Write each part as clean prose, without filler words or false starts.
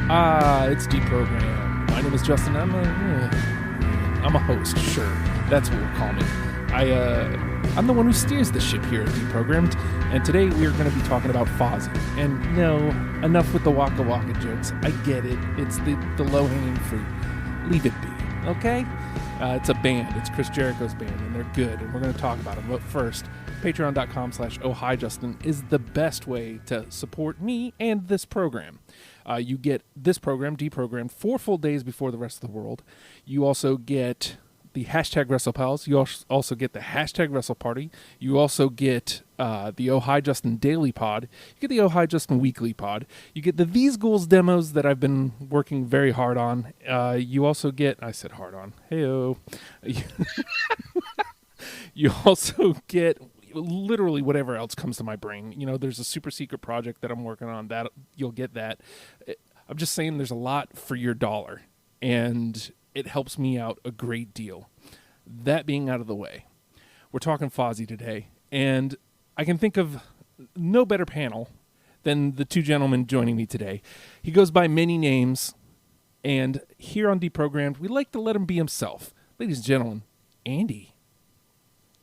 It's Deprogrammed. My name is Justin. I'm a host, sure. That's what we'll call me. I'm the one who steers the ship here at Deprogrammed, and today we are going to be talking about Fozzy. And no, enough with the Waka Waka jokes. I get it. It's the low-hanging fruit. Leave it be, okay? It's a band. It's Chris Jericho's band, and they're good, and we're going to talk about them. But first, patreon.com/ohhijustin is the best way to support me and this program. You get this program, Deprogrammed, 4 full days before the rest of the world. You also get the hashtag WrestlePals. You also get the hashtag WrestleParty. You also get the Oh Hi Justin Daily Pod. You get the Oh Hi Justin Weekly Pod. You get the These Ghouls demos that I've been working very hard on. You also get, I said hard on, hey-oh. You also get literally whatever else comes to my brain. You know, there's a super secret project that I'm working on. That you'll get that. I'm just saying there's a lot for your dollar, and it helps me out a great deal. That being out of the way, we're talking Fozzy today, and I can think of no better panel than the two gentlemen joining me today. He goes by many names, and here on Deprogrammed, we like to let him be himself. Ladies and gentlemen, Andy.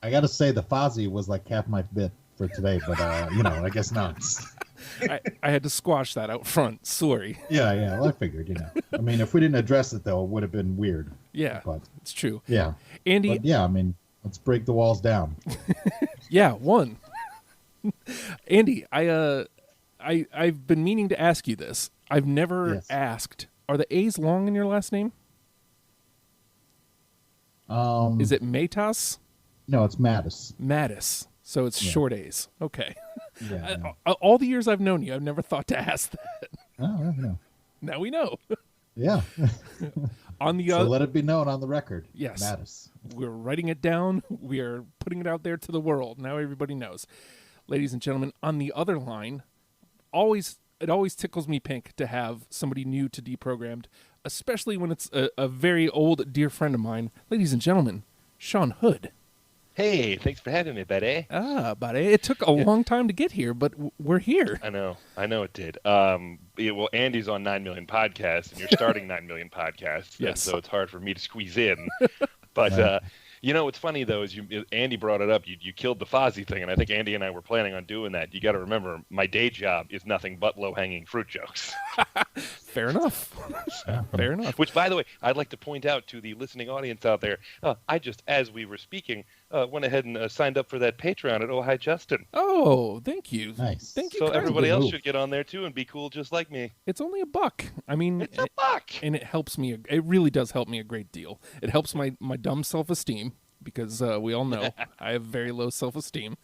I got to say the Fozzy was like half my bit for today, but, I guess not. I had to squash that out front. Sorry. Yeah. Well, I figured, I mean, if we didn't address it, though, it would have been weird. Yeah, but, it's true. Yeah. Andy. But, yeah, I mean, let's break the walls down. Yeah, one. Andy, I've been meaning to ask you this. I've never asked, are the A's long in your last name? Is it Matas? No, it's Mattis. Mattis. So it's short A's. Okay. Yeah. All the years I've known you, I've never thought to ask that. Oh, no. Now we know. Yeah. So let it be known on the record. Yes. Mattis. We're writing it down. We are putting it out there to the world. Now everybody knows. Ladies and gentlemen, on the other line, it always tickles me pink to have somebody new to Deprogrammed, especially when it's a very old dear friend of mine. Ladies and gentlemen, Sean Hood. Hey, thanks for having me, buddy. Buddy. It took a long time to get here, but we're here. I know it did. Well, Andy's on 9 Million Podcasts, and you're starting 9 Million Podcasts, yes. So it's hard for me to squeeze in. But, what's funny, though, is Andy brought it up. You killed the Fozzy thing, and I think Andy and I were planning on doing that. You got to remember, my day job is nothing but low-hanging fruit jokes. Fair enough. Fair enough. Which, by the way, I'd like to point out to the listening audience out there, I just, as we were speaking, went ahead and signed up for that Patreon at Oh Hi Justin. Oh, thank you. Nice. Thank you. So everybody else should get on there too and be cool just like me. It's only $1. I mean, it's $1, and it helps me. It really does help me a great deal. It helps my dumb self-esteem because we all know I have very low self-esteem.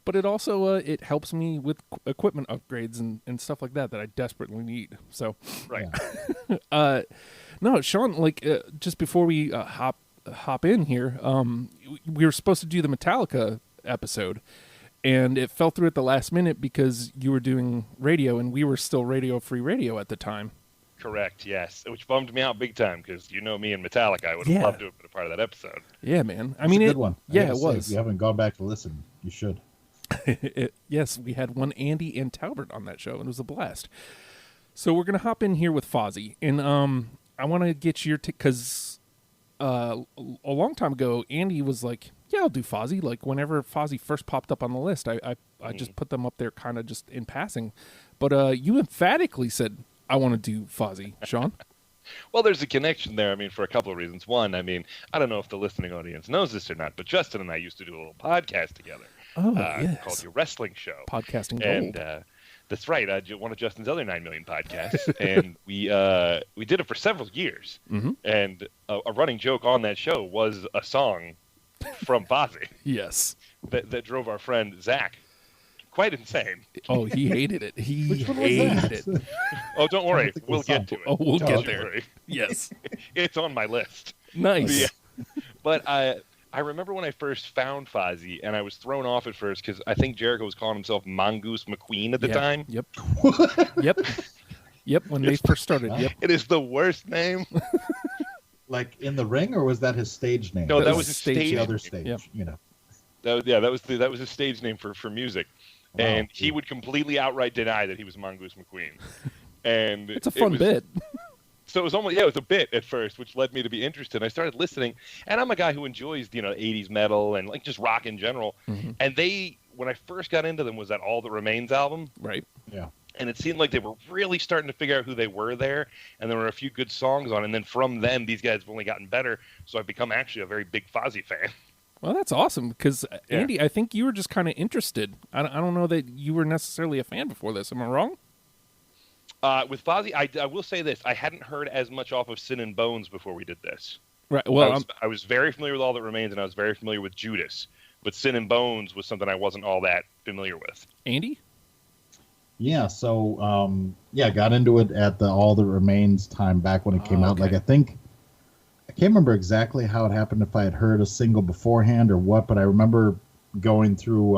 But it also it helps me with equipment upgrades and stuff like that I desperately need. So right. Yeah. No, Sean. Just before we hop in here, we were supposed to do the Metallica episode, and it fell through at the last minute because you were doing radio, and we were still radio-free radio at the time. Correct, yes. Which bummed me out big time because me and Metallica, I would have loved to have been a part of that episode. Yeah, man. It's a good one. Yeah, it was. If you haven't gone back to listen, you should. Yes, we had one Andy and Talbert on that show, and it was a blast. So we're going to hop in here with Fozzy, and I want to get your because a long time ago, Andy was like, yeah, I'll do Fozzy. Like, whenever Fozzy first popped up on the list, I just put them up there kind of just in passing. But you emphatically said, I want to do Fozzy. Sean? Well, there's a connection there, for a couple of reasons. One, I don't know if the listening audience knows this or not, but Justin and I used to do a little podcast together. Oh, yes. Called Your Wrestling Show. Podcasting gold. And that's right. One of Justin's other 9 Million podcasts. And we did it for several years. Mm-hmm. And a running joke on that show was a song from Fozzy. Yes. That drove our friend Zach quite insane. Oh, he hated it. He Which one was hated that? it. Oh, don't worry. We'll get to it. Oh, we'll get Don't there. worry. Yes. It's on my list. Nice. Yeah. But I remember when I first found Fozzy, and I was thrown off at first because I think Jericho was calling himself Mongoose McQueen at the time. Yep. Yep. When they first started. Yep. It is the worst name. Like in the ring, or was that his stage name? No, that was his stage. The other stage. Yep. That was his stage name for music. Wow. And he would completely outright deny that he was Mongoose McQueen. And it's a fun bit. So it was almost, yeah, it was a bit at first, which led me to be interested. I started listening, and I'm a guy who enjoys, 80s metal and like just rock in general. Mm-hmm. And when I first got into them, was that All That Remains album. Right. Yeah. And it seemed like they were really starting to figure out who they were there, and there were a few good songs on. And then from them, these guys have only gotten better. So I've become actually a very big Fozzy fan. Well, that's awesome because Yeah. Andy, I think you were just kind of interested. I don't know that you were necessarily a fan before this. Am I wrong? With Fozzy, I will say this: I hadn't heard as much off of Sin and Bones before we did this. Right. Well, I was very familiar with All That Remains, and I was very familiar with Judas. But Sin and Bones was something I wasn't all that familiar with. Andy? Yeah, so got into it at the All That Remains time back when it came out. Okay. Like I can't remember exactly how it happened, if I had heard a single beforehand or what, but I remember going through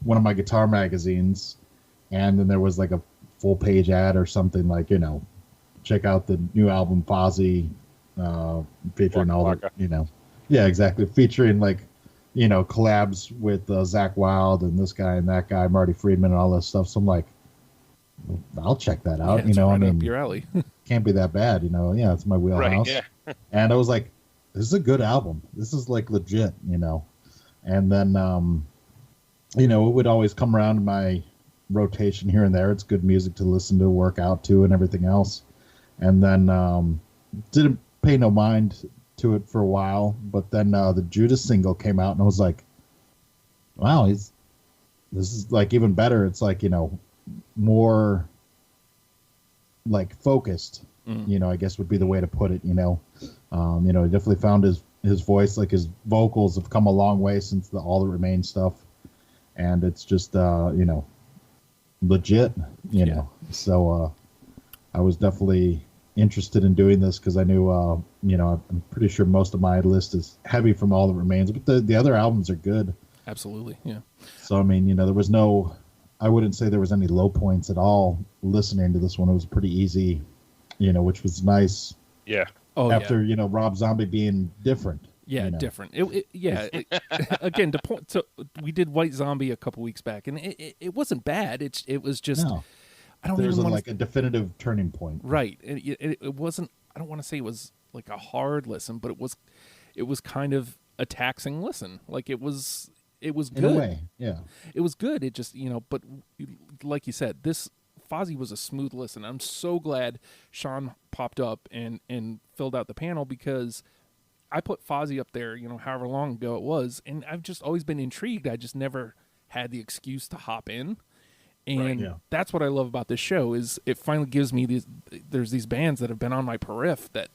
one of my guitar magazines, and then there was like a full page ad or something like, check out the new album Fozzy, featuring all Waka the, yeah, exactly, featuring like, collabs with Zach Wilde and this guy and that guy, Marty Friedman and all that stuff. So I'm like, I'll check that out. Yeah, it's right I mean, up your alley. can't be that bad. Yeah, it's my wheelhouse. Right, yeah. And I was like, this is a good album. This is like legit, And then, it would always come around in my rotation here and there. It's good music to listen to, work out to, and everything else. And then didn't pay no mind to it for a while. But then the Judas single came out, and I was like, wow, this is like even better. It's like, more like focused, I guess would be the way to put it, he definitely found his voice, like his vocals have come a long way since the All That Remains stuff. And it's just, legit, So I was definitely interested in doing this because I knew, I'm pretty sure most of my list is heavy from All That Remains, but the other albums are good. Absolutely, yeah. So, I mean, there was I wouldn't say there was any low points at all listening to this one. It was pretty easy, which was nice. Yeah. Oh, after, yeah. Rob Zombie being different. Yeah, different. Again, to point. So we did White Zombie a couple weeks back, and it wasn't bad. It was just No. I don't There's even want like a definitive turning point. Right. It wasn't. I don't want to say it was like a hard listen, but it was kind of a taxing listen. Like it was good. In a way, yeah. It was good. It just but like you said, this Fozzy was a smooth listen. I'm so glad Sean popped up and filled out the panel because I put Fozzy up there, however long ago it was, and I've just always been intrigued. I just never had the excuse to hop in. And that's what I love about this show is it finally gives me there's these bands that have been on my periph that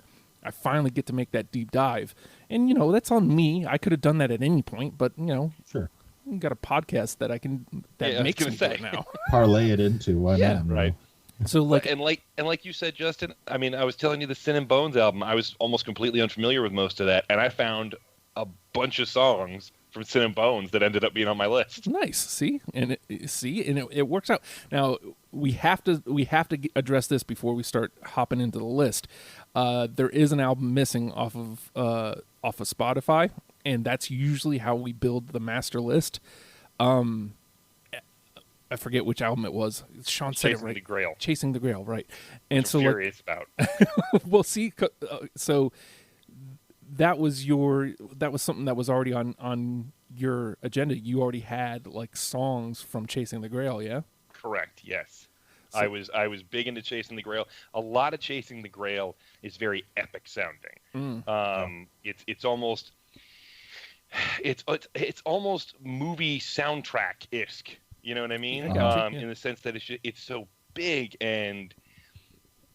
I finally get to make that deep dive. And, that's on me. I could have done that at any point, but, Sure. I've got a podcast that makes me do it now. Parlay it into, why not? Right. So and like you said, Justin, I mean, I was telling you the Sin and Bones album, I was almost completely unfamiliar with most of that, and I found a bunch of songs from Sin and Bones that ended up being on my list. Nice. See? And it works out. Now, we have to address this before we start hopping into the list. There is an album missing off of Spotify, and that's usually how we build the master list. I forget which album it was. Sean said it right. Chasing the Grail. Chasing the Grail, right. And so curious about. We'll see. So that was something that was already on your agenda. You already had like songs from Chasing the Grail, yeah? Correct, yes. So, I was big into Chasing the Grail. A lot of Chasing the Grail is very epic sounding. It's almost movie soundtrack-esque. You know what I mean? In the sense that it's so big, and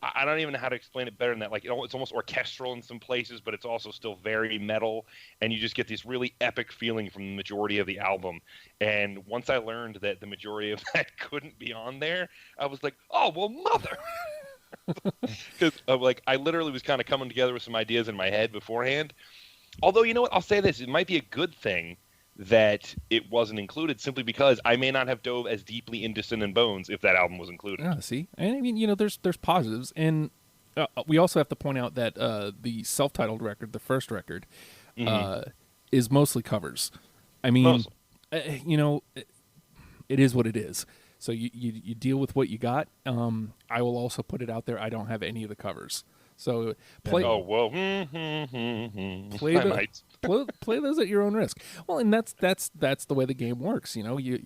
I don't even know how to explain it better than that. Like it's almost orchestral in some places, but it's also still very metal, and you just get this really epic feeling from the majority of the album. And once I learned that the majority of that couldn't be on there, I was like, oh well, mother. Because I literally was kind of coming together with some ideas in my head beforehand. Although, you know what? I'll say this. It might be a good thing that it wasn't included simply because I may not have dove as deeply into Sin and Bones if that album was included. Yeah, see? And I mean, there's positives. And we also have to point out that the self-titled record, the first record, is mostly covers. I mean, it is what it is. So you deal with what you got. I will also put it out there. I don't have any of the covers. So play. Oh well, play I the, might. play those at your own risk. Well, and that's the way the game works. You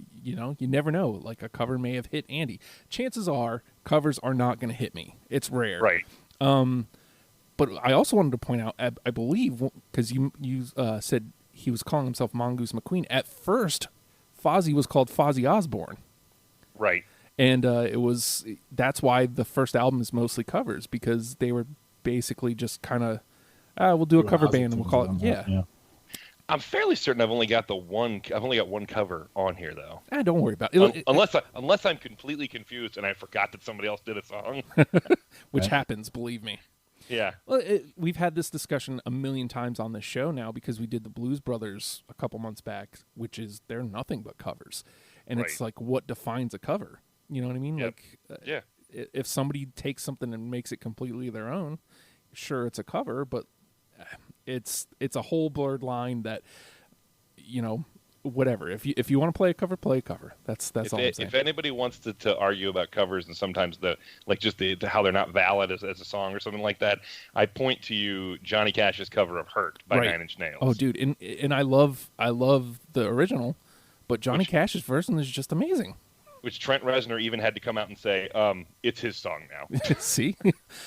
never know. Like a cover may have hit Andy. Chances are covers are not going to hit me. It's rare. Right. But I also wanted to point out, I believe, because you said he was calling himself Mongoose McQueen. At first, Fozzy was called Fozzy Osbourne. Right. And that's why the first album is mostly covers, because they were basically just kind of, we'll do a cover band and we'll call it, yeah. I'm fairly certain I've only got one cover on here though. Don't worry about it. Unless I'm completely confused and I forgot that somebody else did a song. Which happens, believe me. Yeah. Well, we've had this discussion a million times on this show now, because we did the Blues Brothers a couple months back, which is they're nothing but covers. And it's like, what defines a cover? You know what I mean? Yep. Like, if somebody takes something and makes it completely their own, sure, it's a cover, but it's a whole blurred line that, whatever. If you want to play a cover, play a cover. That's all I'm saying. If anybody wants to argue about covers and sometimes the how they're not valid as a song or something like that, I point to you Johnny Cash's cover of "Hurt" by Nine Inch Nails. Oh, dude, and I love the original, but Johnny Cash's version is just amazing. Which Trent Reznor even had to come out and say, it's his song now. See?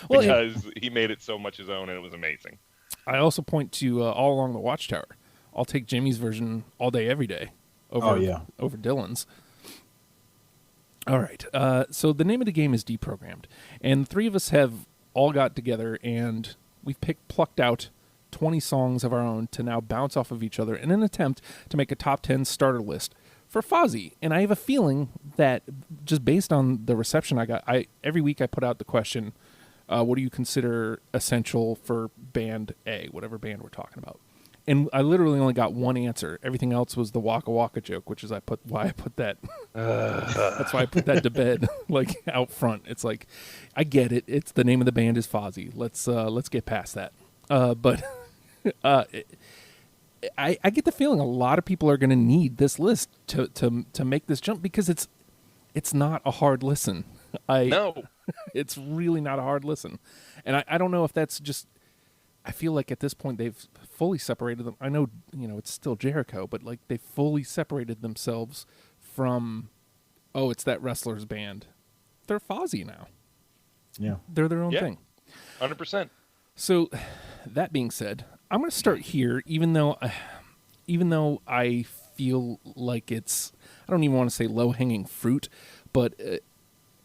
Well, because he made it so much his own and it was amazing. I also point to All Along the Watchtower. I'll take Jimmy's version all day, every day over Dylan's. All right. So the name of the game is Deprogrammed. And the three of us have all got together and we've plucked out 20 songs of our own to now bounce off of each other in an attempt to make a top 10 starter list for Fozzy. And I have a feeling that just based on the reception I got, every week I put out the question, what do you consider essential for band A, whatever band we're talking about? And I literally only got one answer. Everything else was the Waka Waka joke, which is why I put that. That's why I put that to bed, like out front. It's like, I get it. It's the name of the band is Fozzy. Let's get past that. But I get the feeling a lot of people are going to need this list to make this jump, because it's not a hard listen. No, it's really not a hard listen, and I don't know if that's just. I feel like at this point they've fully separated them. I know it's still Jericho, but like they fully separated themselves from. Oh, it's that wrestler's band. They're Fozzy now. Yeah, they're their own thing. 100%. So, that being said, I'm going to start here, even though I feel like it's, I don't even want to say low-hanging fruit, but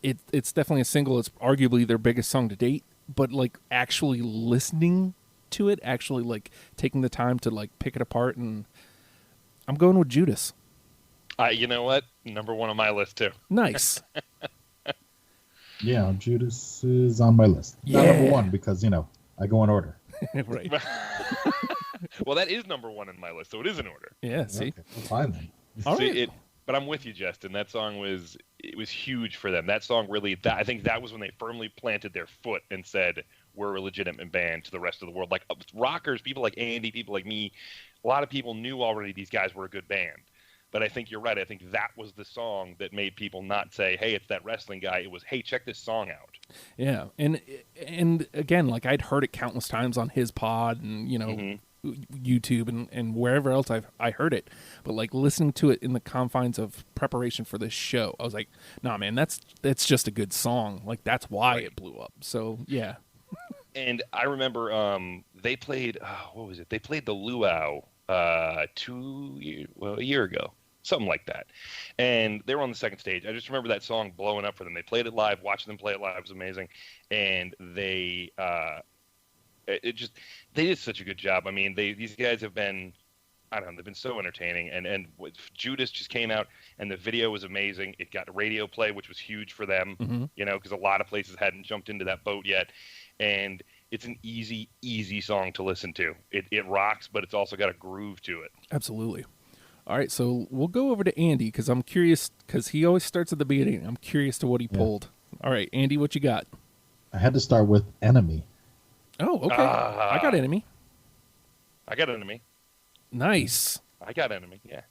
it's definitely a single. It's arguably their biggest song to date, but like actually listening to it, actually like taking the time to like pick it apart, and I'm going with Judas. You know what? Number one on my list too. Nice. Yeah, Judas is on my list. Yeah. Not number one because I go in order. Right. Well, that is number one on my list, so it is in order. Yeah. See. Okay, well, fine then. All right. But I'm with you, Justin. That song was huge for them. That song really, I think that was when they firmly planted their foot and said, we're a legitimate band to the rest of the world. Like rockers, people like Andy, people like me, a lot of people knew already these guys were a good band. But I think you're right. I think that was the song that made people not say, hey, it's that wrestling guy. It was, hey, check this song out. Yeah. And again, like I'd heard it countless times on his pod and, YouTube and wherever else I heard it. But like listening to it in the confines of preparation for this show, I was like, nah, man, that's just a good song. Like that's why it blew up. So, yeah. And I remember they played, what was it? They played the Luau a year ago. Something like that. And they were on the second stage. I just remember that song blowing up for them. They played it live. Watching them play it live was amazing. And they did such a good job. I mean, these guys have been, I don't know, they've been so entertaining. And Judas just came out, and the video was amazing. It got radio play, which was huge for them, because a lot of places hadn't jumped into that boat yet. And it's an easy song to listen to. It rocks, but it's also got a groove to it. Absolutely. All right, so we'll go over to Andy because I'm curious, because he always starts at the beginning. I'm curious to what he pulled. All right, Andy, what you got? I had to start with Enemy. Oh, okay. I got Enemy. I got Enemy. Nice. I got Enemy, yeah.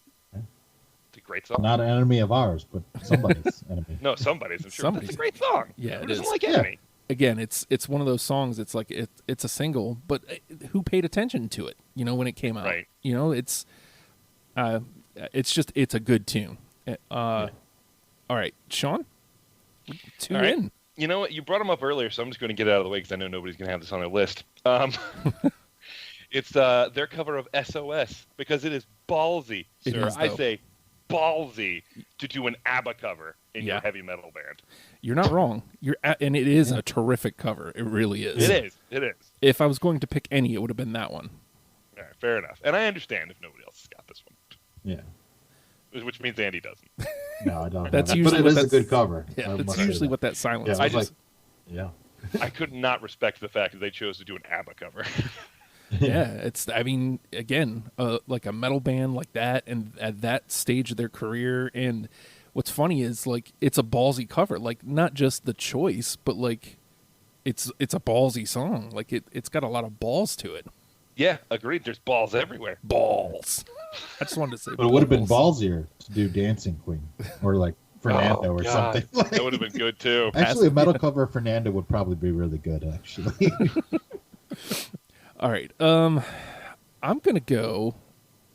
It's a great song. Not an enemy of ours, but somebody's enemy. No, somebody's. I'm sure. Somebody's. That's a great song. Yeah, Who it doesn't is. like Yeah. Enemy? Again, it's one of those songs. It's like it's a single, but who paid attention to it? You know, when it came out. Right. You know, it's a good tune. All right, Sean, tune All right. in. You know what? You brought them up earlier, so I'm just going to get it out of the way because I know nobody's going to have this on their list. It's their cover of SOS because it is ballsy, It sir. is, I though. say ballsy to do an ABBA cover in your Yeah. heavy metal band. You're not wrong. And it is a terrific cover. It really is. It is. It is. If I was going to pick any, it would have been that one. All right, fair enough. And I understand if nobody else has got this one, Yeah. which means Andy doesn't. No, I don't. That's know that. usually but what it is a that's- good cover. Yeah, I that's must say usually that. what that silence Yeah, is. I I was just- yeah. I could not respect the fact that they chose to do an ABBA cover. Yeah, it's. I mean, again, like a metal band like that, and at that stage of their career. And what's funny is like it's a ballsy cover. Like not just the choice, but like it's a ballsy song. Like it's got a lot of balls to it. Yeah, agreed. There's balls everywhere. Balls. I just wanted to say. But it would have been balls. ballsier to do Dancing Queen or like Fernando Oh, or God. something. That would have been good too. Actually, a metal cover of Fernando would probably be really good. Actually, All right. I'm gonna go.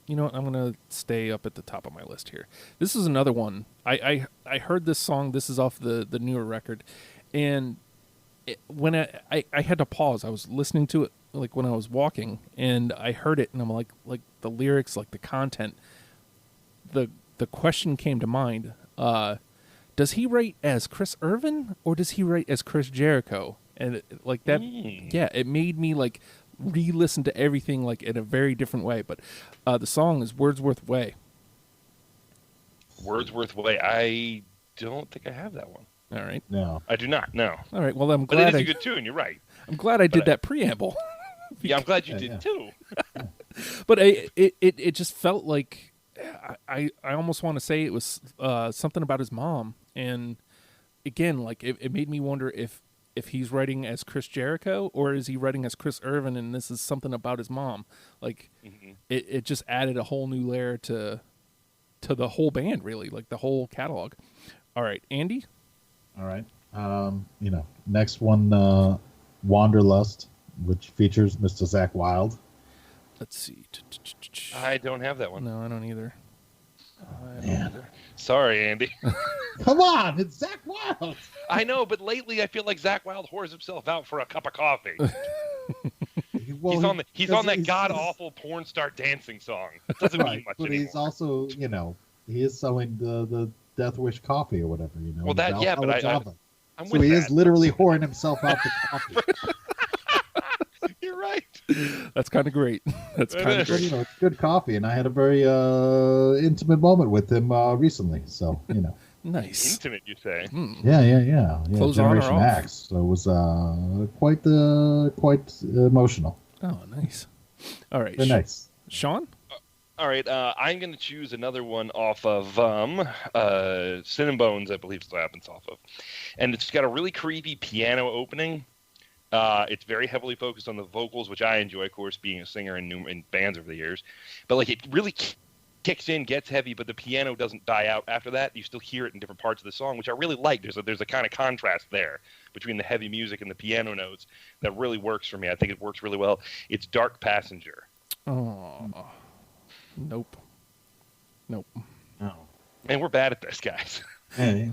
You know what? I'm gonna stay up at the top of my list here. This is another one. I heard this song. This is off the newer record, and when I had to pause. I was listening to it like when I was walking, and I heard it, and I'm like the lyrics, like the content. The question came to mind. Does he write as Chris Irvin or does he write as Chris Jericho? And like that, yeah, it made me like re-listen to everything like in a very different way. But the song is Wordsworth Way. Wordsworth Way. I don't think I have that one. All right, no. I do not. No. all right. Well, I'm But it glad is a good tune. You're right. I'm glad I did but that preamble. Yeah, I'm glad you Yeah, did yeah. too. But it just felt like I almost want to say it was something about his mom, and again, like it made me wonder if he's writing as Chris Jericho or is he writing as Chris Irvin, and this is something about his mom. Like it just added a whole new layer to the whole band, really, like the whole catalog. All right, Andy. All right. Next one, Wanderlust, which features Mr. Zach Wilde. Let's see. I don't have that one. No, I don't either. Man. Sorry, Andy. Come on, it's Zach Wilde. I know, but lately I feel like Zach Wilde whores himself out for a cup of coffee. Well, he's on that god awful porn star dancing song. It doesn't mean much but anymore. he's also, he is selling the Death Wish coffee or whatever, Well, that- yeah, but I'm so with he that. is literally whoring himself out for coffee. You're right. That's kind of great. That's It kind of is. great. It's good coffee, and I had a very intimate moment with him recently. So Nice. Intimate, you say? yeah. Clothes on or Generation off? X. So it was quite emotional. Oh, nice. All right, Very nice. Sean. All right, I'm going to choose another one off of Sin and Bones, I believe is what happens off of. And it's got a really creepy piano opening. It's very heavily focused on the vocals, which I enjoy, of course, being a singer in bands over the years. But like it really kicks in, gets heavy, but the piano doesn't die out after that. You still hear it in different parts of the song, which I really like. There's a kind of contrast there between the heavy music and the piano notes that really works for me. I think it works really well. It's Dark Passenger. Oh, nope. Oh. And we're bad at this, guys. Hey,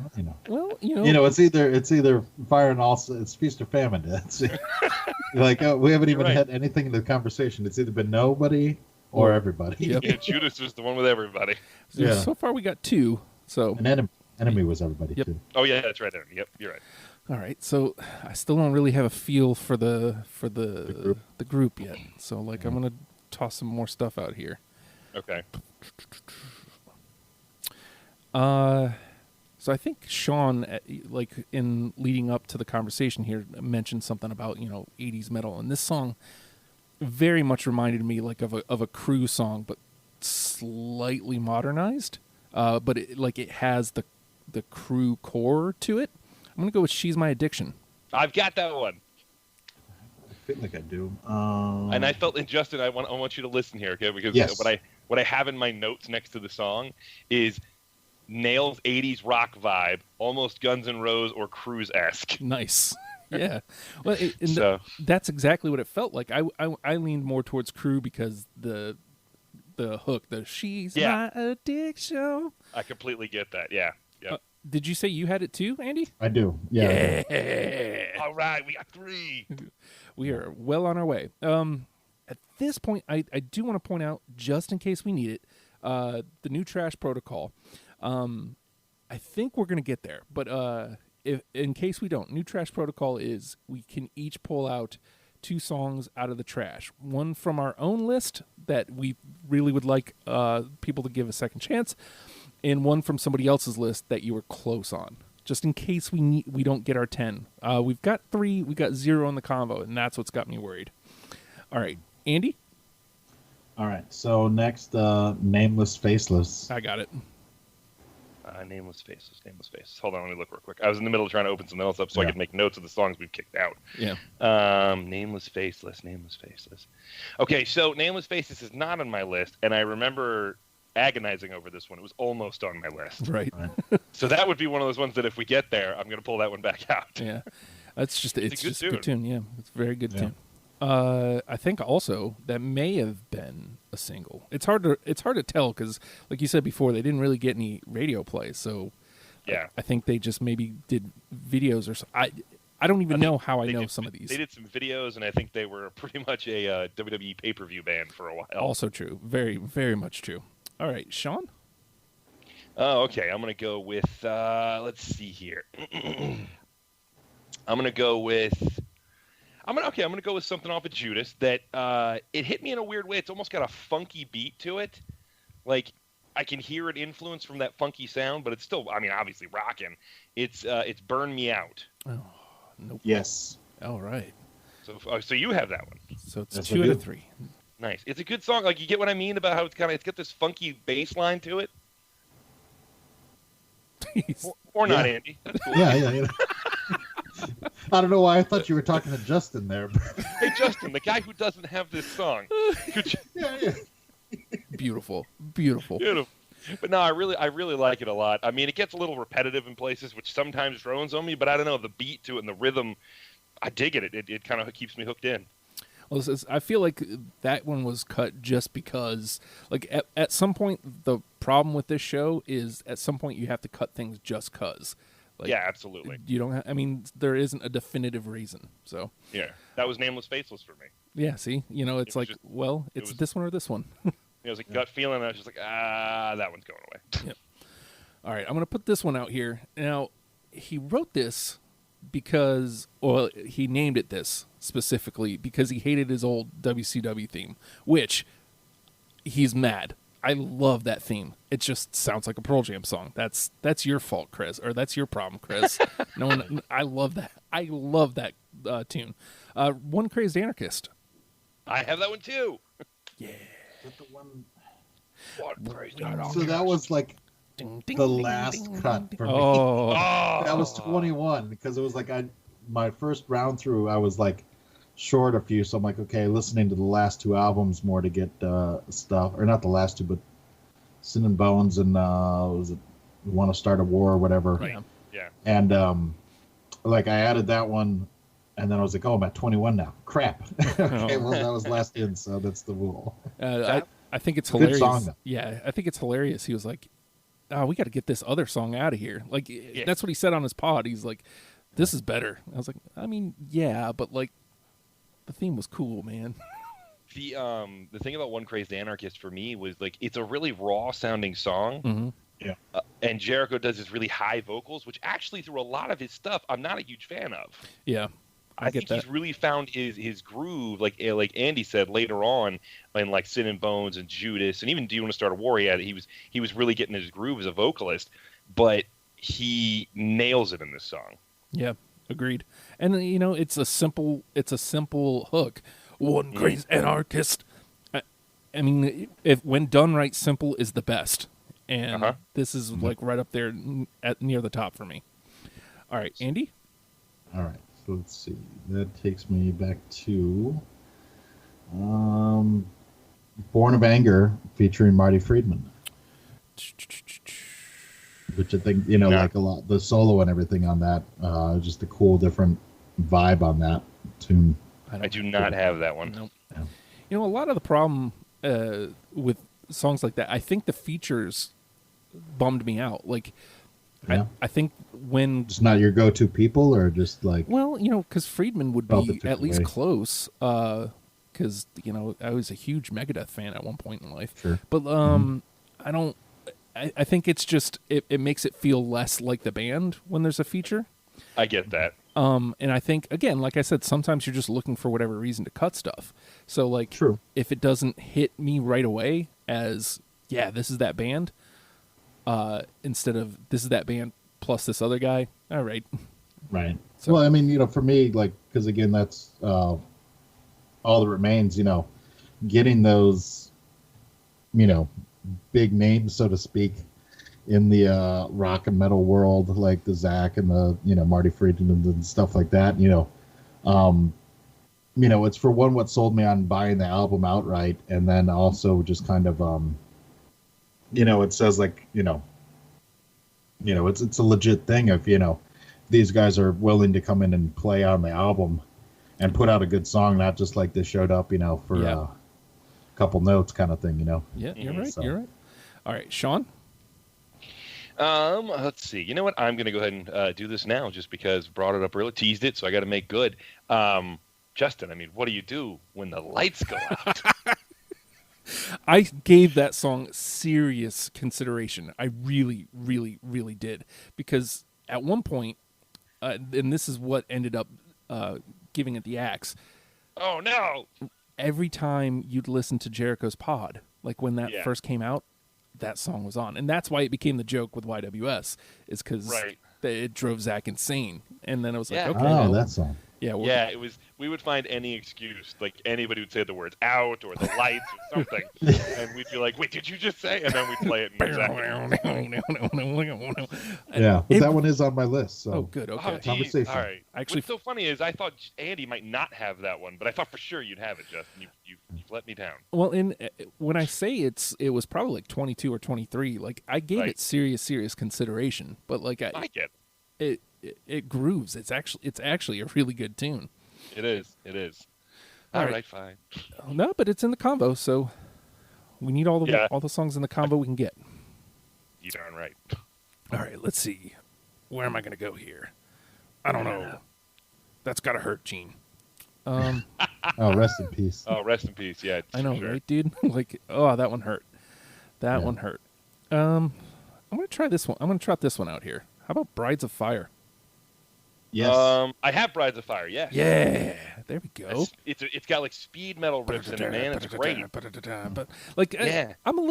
Well, it's either fire and also it's feast or famine. It's like we haven't even Right. had anything in the conversation. It's either been nobody or everybody. Yep. Yeah, Judas is the one with everybody. Yeah. So far, we got two. So, An enemy was everybody Yep. too. Oh yeah, that's right there. Yep, you're right. all right. So, I still don't really have a feel for the group yet. So, like, I'm gonna toss some more stuff out here. Okay. So I think Sean, like in leading up to the conversation here, mentioned something about 80s metal, and this song very much reminded me like of a Crew song, but slightly modernized. But it has the Crew core to it. I'm gonna go with "She's My Addiction." I've got that one. I feel like I do. And I felt, and Justin, I want you to listen here, okay? Because Yes. what I have in my notes next to the song is nails 80s rock vibe, almost Guns N' Roses or Cruise-esque. Nice. Yeah. Well, that's exactly what it felt like. I leaned more towards Crew because the hook, she's my addiction. I completely get that. Yeah. Did you say you had it too, Andy? I do. Yeah. All right, we got 3. We are well on our way. At this point, I do want to point out, just in case we need it, the new Trash Protocol. I think we're going to get there, but if in case we don't, new Trash Protocol is we can each pull out 2 songs out of the trash. One from our own list that we really would like people to give a second chance, and one from somebody else's list that you were close on. Just in case we don't get our 10. We've got 3, we got 0 in the combo, and that's what's got me worried. All right, Andy? All right, so next, Nameless Faceless. I got it. Nameless Faceless. Hold on, let me look real quick. I was in the middle of trying to open something else up so I could make notes of the songs we've kicked out. Yeah. Nameless Faceless. Okay, so Nameless Faceless is not on my list, and I remember agonizing over this one. It was almost on my list. Right. So that would be one of those ones that if we get there, I'm going to pull that one back out. Yeah. That's just it's a just a good tune. Yeah, it's a very good tune. I think also that may have been a single. It's hard to tell because, like you said before, they didn't really get any radio play. So yeah, I think they just maybe did videos or so. I don't even know how I know some of these. They did some videos, and I think they were pretty much a WWE pay-per-view band for a while. Also true. Very, very much true. All right, Sean? Oh, okay. I'm going to go with, let's see here. I'm going to go with something off of Judas that it hit me in a weird way. It's almost got a funky beat to it. Like, I can hear an influence from that funky sound, but it's still, I mean, obviously rocking. It's Burn Me Out. Oh, nope. Yes. All right. So you have that one. So it's 2 out of 3. Nice. It's a good song. Like, you get what I mean about how it's got this funky bass line to it? or not, Andy. That's cool. Yeah. I don't know why I thought you were talking to Justin there. Hey, Justin, the guy who doesn't have this song. Yeah. Beautiful. But no, I really like it a lot. I mean, it gets a little repetitive in places, which sometimes drones on me, but I don't know, the beat to it and the rhythm, I dig it. It kind of keeps me hooked in. Well, I feel like that one was cut just because, like, at some point, the problem with this show is at some point you have to cut things just because. Like, yeah, absolutely. You don't. I mean, there isn't a definitive reason. So yeah, that was Nameless Faceless for me. Yeah, see, it's like, it's this one or this one. It was a gut feeling. I was just like, that one's going away. Yep. All right, I'm gonna put this one out here. Now, he wrote this because, well, he named it this specifically because he hated his old WCW theme, which he's mad. I love that theme. It just sounds like a Pearl Jam song. That's your fault, Chris, or that's your problem, Chris. No one. I love that. I love that tune. One Crazed Anarchist. I have that one too. Yeah. Is that the one? One Crazed Anarchist. So that was like the last cut for me. Oh. That was 21 because it was like my first round through. I was like short a few, so I'm like, okay, listening to the last 2 albums more to get stuff, or not the last 2, but Sin and Bones and was it Want to Start a War or whatever. Right. Yeah. And like I added that one, and then I was like, oh, I'm at 21 now. Crap. Okay, well that was last in, so that's the rule. I think it's hilarious. Good song, though. Yeah, I think it's hilarious. He was like, "Oh, we got to get this other song out of here." Like that's what he said on his pod. He's like, "This is better." I was like, "I mean, yeah, but like." The theme was cool, man. The thing about One Crazed Anarchist for me was like it's a really raw sounding song. Mm-hmm. Yeah. And Jericho does his really high vocals, which actually through a lot of his stuff I'm not a huge fan of. Yeah. I think he's really found his groove, like Andy said later on in like Sin and Bones and Judas and even Do You Want to Start a War? He was really getting his groove as a vocalist, but he nails it in this song. Yeah. Agreed. And it's a simple hook. One Crazed Anarchist. I mean, if when done right, simple is the best. And this is like right up there near the top for me. All right, Andy? All right. So let's see. That takes me back to Born of Anger featuring Marty Friedman. which I think No. like a lot the solo and everything on that, just a cool different vibe on that tune. I do not have that one. Nope. Yeah. You know, a lot of the problem with songs like that, I think the features bummed me out. Like, Yeah. I think when, Just not your go-to people, or just like well, you know, because Friedman would Felt a be different at least way. close, because, you know, I was a huge Megadeth fan at one point in life. Sure. But I don't, I think it's just, it makes it feel less like the band when there's a feature. I get that. And I think, again, like I said, sometimes you're just looking for whatever reason to cut stuff. So, like, True. if it doesn't hit me right away as, yeah, this is that band, instead of this is that band plus this other guy, all right. Right. So- Well, I mean, for me, like, because again, that's all that remains. Getting those, big names, so to speak, in the rock and metal world, like the Zach and the Marty Friedman and stuff like that. It's for one what sold me on buying the album outright, and then also just kind of it says like it's a legit thing if these guys are willing to come in and play on the album and put out a good song, not just like they showed up for Yeah. a couple notes kind of thing. Yeah, you're Mhm. right. So- You're right. All right, Sean. Let's see. You know what? I'm gonna go ahead and do this now, just because brought it up earlier, teased it, so I got to make good. Justin, I mean, what do you do when the lights go out? I gave that song serious consideration. I really, really, really did. Because at one point, and this is what ended up giving it the axe, Oh no! every time you'd listen to Jericho's pod, like when that Yeah. first came out, that song was on. And that's why it became the joke with YWS, is because Right. it drove Zach insane. And then it was like, Yeah. okay. Oh, well, that song. yeah, we're- Yeah, it was. We would find any excuse, like anybody would say the words "out" or "the lights" or something, and we'd be like, "Wait, did you just say?" And then we'd play it. And Yeah, but It- that one is on my list. So Oh, good. Okay. Oh, geez. Conversation. All right. Actually- What's so funny is I thought Andy might not have that one, but I thought for sure you'd have it, Justin. You've let me down. Well, when I say it was probably like 22 or 23. Like I gave Right. it serious consideration, but like I get it grooves. It's actually a really good tune. it. It is. All All right. right, fine. No, but it's in the combo, so we need all the Yeah. all the songs in the combo we can get. You darn right. All right, let's see. Where am I going to go here? I don't know. That's gotta hurt, Gene. Oh, rest in peace. Oh, rest in peace. Yeah, I know, sure. right, dude? Like, oh, that one hurt. That Yeah. one hurt. I'm gonna try this one. I'm gonna trot this one out here. How about Brides of Fire? Yes. I have Brides of Fire. Yeah. Yeah, there we go. It's got like speed metal riffs in it, man. It's great. But like, Yeah. I'm a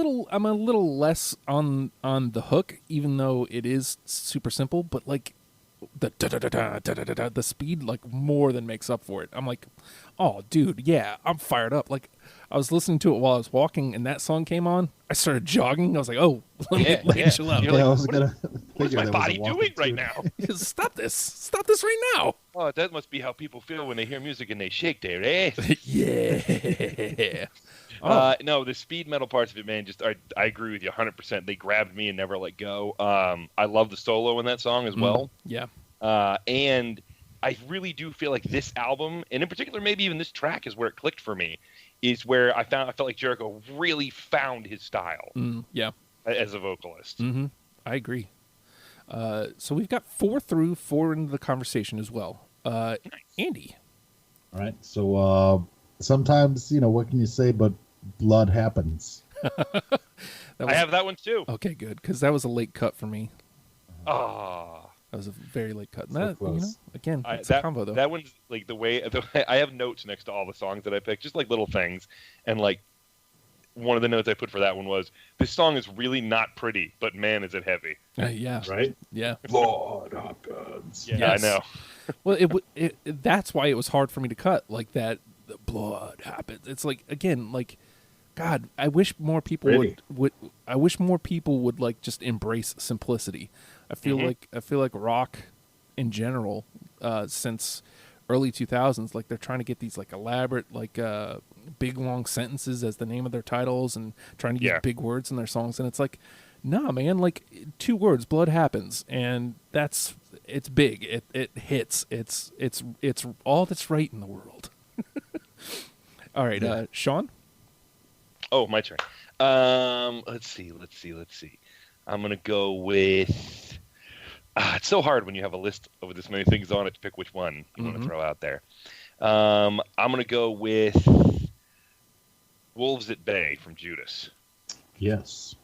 little less on the hook, even though it is super simple. But like, the speed like more than makes up for it. I'm like, oh, dude, yeah, I'm fired up. Like, I was listening to it while I was walking, and that song came on. I started jogging. I was like, oh, let me Yeah. chill out. You're yeah, I like, was gonna. What is figure my that was a body walking doing right tune. now? Stop this right now. Oh, that must be how people feel when they hear music and they shake their ass. Yeah. Oh. No, the speed metal parts of it, man. I agree with you 100%. They grabbed me and never let go. I love the solo in that song as well. Yeah. And I really do feel like this album, and in particular, maybe even this track, is where it clicked for me. Is where I felt like Jericho really found his style Yeah. as a vocalist. Mm-hmm. I agree. So we've got 4 into the conversation as well. Andy. All right. So sometimes, what can you say? But blood happens. I have that one too. Okay, good, because that was a late cut for me. Oh, That was a very late cut. So close. Again, it's a combo though. That one's like the way I have notes next to all the songs that I picked, just like little things. And like one of the notes I put for that one was, "This song is really not pretty, but man, is it heavy." Yeah. Right. Yeah. Blood happens. Yeah, Yes. I know. Well, that's why it was hard for me to cut. Like that, the blood happens. It's like, again, like, God, I wish more people Really? would. I wish more people would like just embrace simplicity. I feel like rock, in general, since early 2000s, like they're trying to get these like elaborate, like big long sentences as the name of their titles, and trying to use Yeah. big words in their songs, and it's like, Nah, man, like 2 words, blood happens, and it's big. It hits. It's all that's right in the world. All right, Yeah. Sean. Oh, my turn. Let's see. I'm gonna go with. It's so hard when you have a list of this many things on it to pick which one you want to throw out there. I'm gonna go with "Wolves at Bay" from Judas. Yes.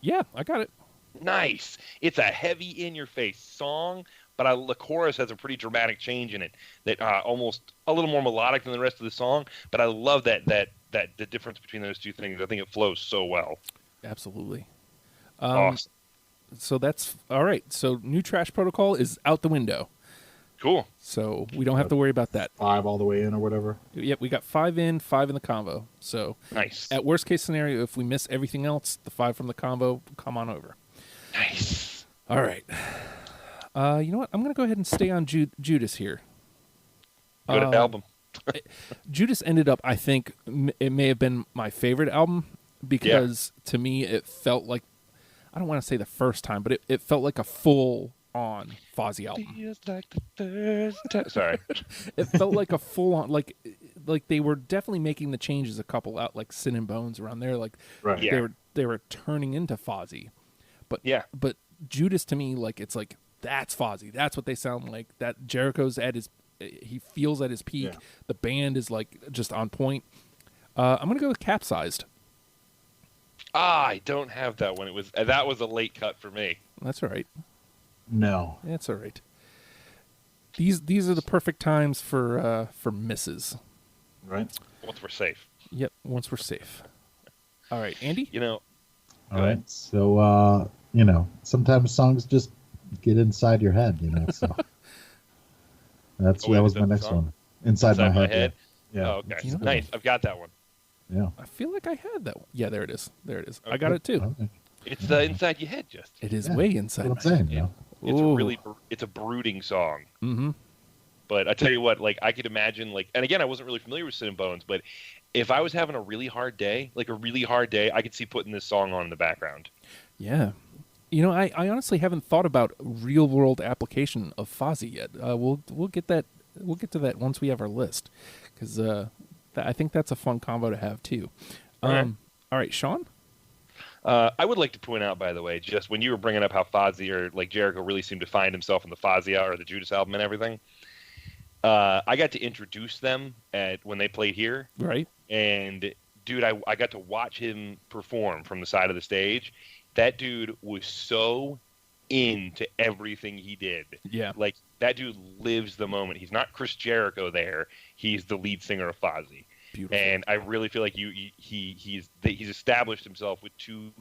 Yeah, I got it. Nice. It's a heavy, in-your-face song, but the chorus has a pretty dramatic change in it that almost a little more melodic than the rest of the song. But I love that the difference between those two things. I think it flows so well. Absolutely. Awesome. So that's all right. So New Trash Protocol is out the window. Cool. So we don't have to worry about that. 5 all the way in or whatever. Yep, we got 5 in, 5 in the combo. So Nice. at worst case scenario, if we miss everything else, the 5 from the combo come on over. Nice. All right. You know what? I'm going to go ahead and stay on Judas here. Good album. Judas ended up, I think, it may have been my favorite album because to me it felt like, I don't want to say the first time, but it felt like a full-on Fozzy album. Feels like the first time. Sorry. It felt like a full-on, like they were definitely making the changes a couple out, like Sin and Bones around there. Like Right. Yeah. they were turning into Fozzy. But Judas to me, like it's like that's Fozzy. That's what they sound like. That Jericho's he feels at his peak. Yeah. The band is like just on point. I'm gonna go with Capsized. I don't have that one. That was a late cut for me. That's all right. No. That's all right. These are the perfect times for misses. Right. Once we're safe. Yep. Once we're safe. All right, Andy. All right. So sometimes songs just get inside your head. So that was my next one. Inside my head. Yeah. Oh, okay. You know Nice. I've got that one. Yeah. I feel like I had that one. Yeah, there it is. Okay. I got it too. Okay. It's inside your head, Justin. It is Yeah, way inside. That's what I'm saying. It's a brooding song. Mm-hmm. But I tell you what, like I could imagine, and again, I wasn't really familiar with Sin and Bones, but if I was having a really hard day, I could see putting this song on in the background. Yeah. I honestly haven't thought about real world application of Fozzy yet. We'll get that. We'll get to that once we have our list, because I think that's a fun combo to have too. All right, Sean. I would like to point out, by the way, just when you were bringing up how Fozzy or like Jericho really seemed to find himself in the Fozzy or the Judas album and everything, I got to introduce them when they played here. Right. And dude, I got to watch him perform from the side of the stage. That dude was so into everything he did. Yeah. Like that dude lives the moment. He's not Chris Jericho there. He's the lead singer of Fozzy. Beautiful. And I really feel like he's established himself with 2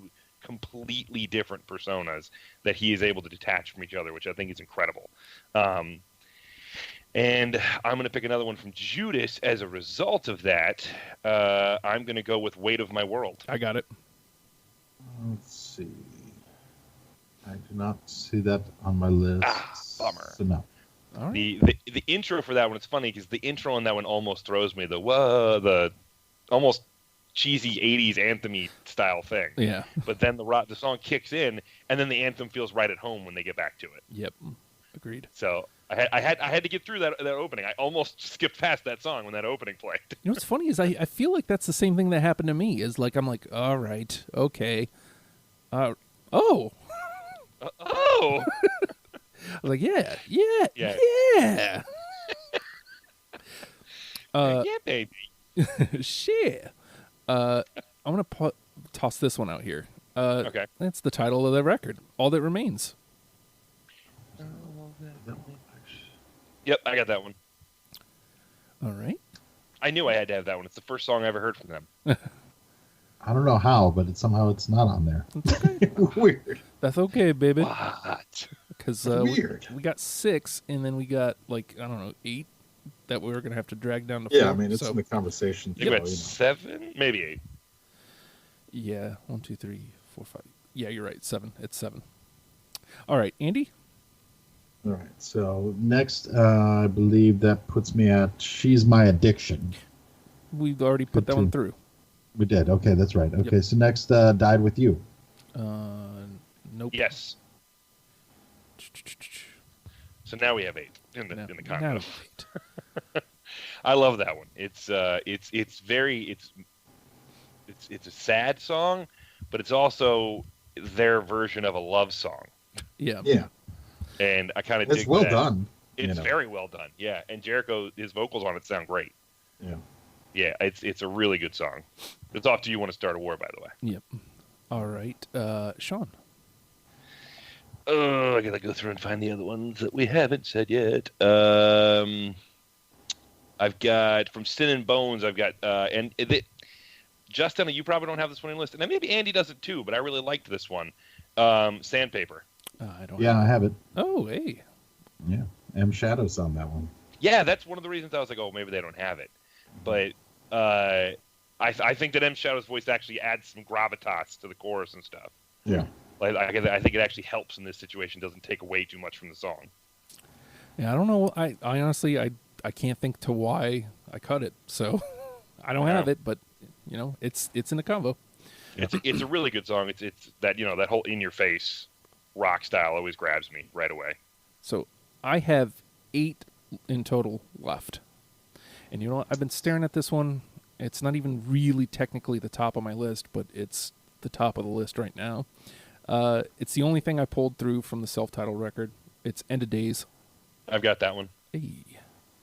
completely different personas that he is able to detach from each other, which I think is incredible. And I'm going to pick another one from Judas as a result of that. I'm going to go with Weight of My World. I got it. Let's see. I do not see that on my list. Bummer. So no. All right. The intro for that one, it's funny because the intro on that one almost throws me. The almost cheesy 80s anthem-y style thing. Yeah. But then the song kicks in, and then the anthem feels right at home when they get back to it. Yep. Agreed. So I had to get through that opening. I almost skipped past that song when that opening played. You know what's funny is I feel like that's the same thing that happened to me. Is like I'm like, all right, okay, oh. Oh. I was like, yeah. Yeah, baby. Shit. I'm gonna toss this one out here. Okay. That's the title of the record. All That Remains. Yep, I got that one. All right. I knew I had to have that one. It's the first song I ever heard from them. I don't know how, but somehow it's not on there. Okay. Weird. That's okay, baby. What? Because Weird. we got 6, and then we got 8 that we were gonna have to drag down to 4. Yeah, I mean it's in the conversation. You got 7, maybe 8. Yeah, 1, 2, 3, 4, 5. Yeah, you're right. 7. It's 7. All right, Andy. All right. So next, I believe that puts me at "She's My Addiction." We've already put that one through. We did. Okay, that's right. Okay, so next, "Died with You." Nope. Yes. So now we have 8 in the Now Congo. we have 8. I love that one. It's a sad song, but it's also their version of a love song. Yeah. Yeah. And I kind of It's dig well that. done. It's very well done. Yeah, and Jericho, his vocals on it sound great. Yeah. Yeah, it's a really good song. It's off to You Want to Start a War, by the way. Yep. All right, Sean. Oh, I gotta go through and find the other ones that we haven't said yet. I've got from Sin and Bones. I've got Justin, you probably don't have this one in list, and maybe Andy does it too. But I really liked this one. Sandpaper. I don't. Yeah, I have it. Oh, hey. Yeah, M Shadow's on that one. Yeah, that's one of the reasons I was like, oh, maybe they don't have it. But I think that M Shadow's voice actually adds some gravitas to the chorus and stuff. Yeah. Like I think it actually helps in this situation. Doesn't take away too much from the song. Yeah, I don't know. I honestly I can't think to why I cut it. So I don't have it, but it's in the combo. It's a really good song. It's that that whole in your face rock style always grabs me right away. So I have 8 in total left. And you know what? I've been staring at this one. It's not even really technically the top of my list, but it's the top of the list right now. It's the only thing I pulled through from the self-titled record. It's End of Days. I've got that one. Hey.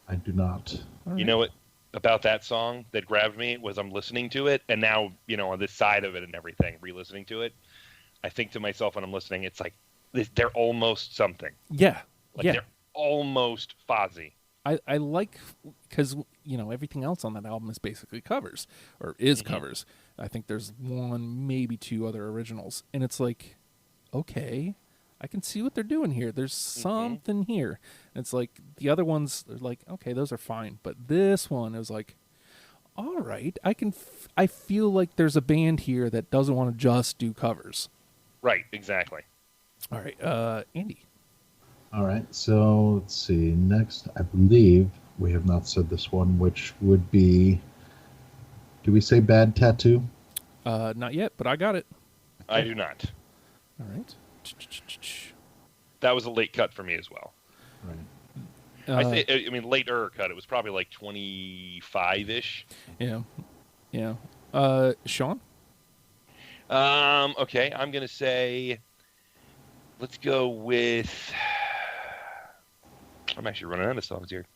I do not. All You know what about that song that grabbed me was I'm listening to it, and now on this side of it and everything, re-listening to it, I think to myself when I'm listening, it's like they're almost something. Yeah. They're almost Fozzy. I like, because everything else on that album is basically covers, or is covers. I think there's 1, maybe 2 other originals, and it's like, okay, I can see what they're doing here. There's something here. And it's like the other ones are like, okay, those are fine, but this one is like, all right, I feel like there's a band here that doesn't want to just do covers. Right, exactly. All right, Andy. All right, so let's see. Next, I believe we have not said this one, which would be. Do we say Bad Tattoo? Not yet, but I got it. I do not. All right. That was a late cut for me as well. Right. I mean, later cut. It was probably like 25-ish. Yeah. Sean? Okay, I'm going to say, let's go with, I'm actually running out of songs here.